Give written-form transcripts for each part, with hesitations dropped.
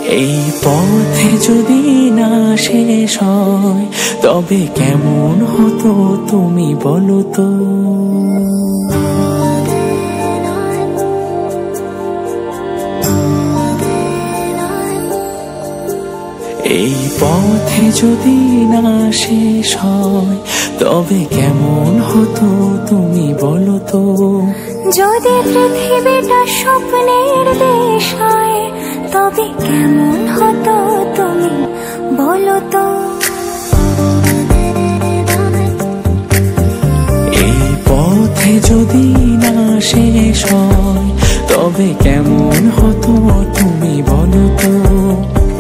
এই পথে যদি না শেষ হয় তবে কেমন হতো তুমি বলো তো। এই পথে যদি না শেষ হয় তবে কেমন হতো তুমি বলো তো। যদি পৃথিবীটা স্বপ্নের দেশ হয় তবে কেমন হতো তুমি বলো তো। এই পথে যদি না শেষ হয় তবে কেমন হতো তুমি বলো তো।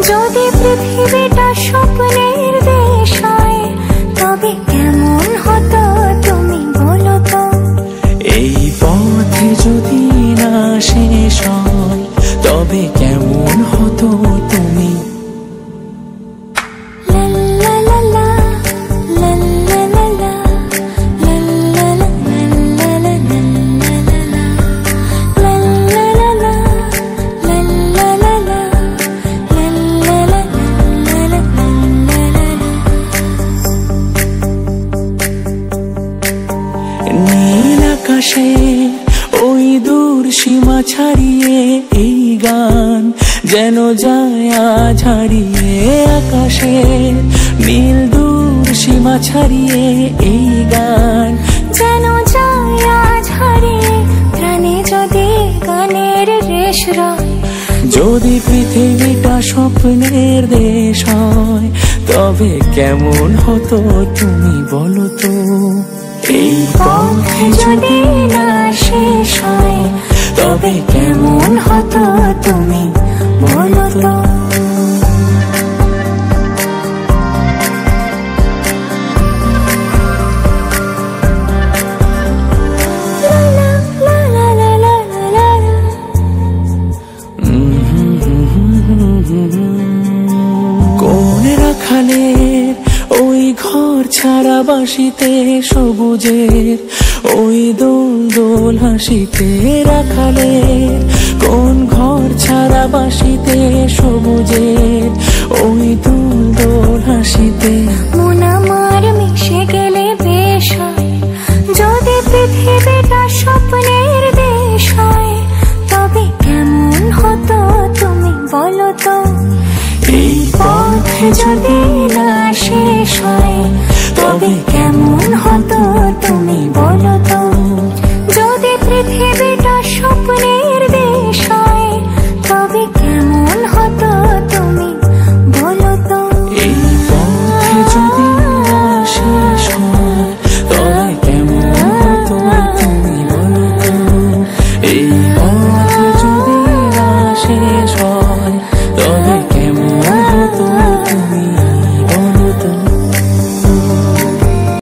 যদি পৃথিবীটা স্বপ্নের দেশ হয় তবে কেমন হতো তুমি বলো তো। এই পথে যদি না শেষ হয় তবে কেমন হতো তুমি। নীল আকাশে ওই দূর সীমা ছাড়িয়ে এই গান যেন যায় আজ হারিয়ে। আকাশে নীল দূর সীমা ছাড়িয়ে এই গান যেন যায় আজ হারিয়ে। প্রাণে যদি গানের রেশ রয়, যদি পৃথিবীটা স্বপ্নের দেশ হয় তবে কেমন হতো তুমি বলো তো। এই পথে যদি না শেষ হয় তবে কেমন হতো তুমি বলো তো। কোন রাখালের ওই ঘর ছাড়া বাসিতে সবুজের ওই দোল দোল হাসিতে। রাখালের কোন ঘর ছাড়া বাসিতে সবুজের ওই দোল দোল হাসিতে। মন আমার মিশে গেলে বেশ হয় যদি পৃথিবীটা স্বপ্নের দেশ হয় তবে কেমন হতো তুমি বলো তো। এই পথে যদি যদি না শেষ হয় তবে কেমন হতো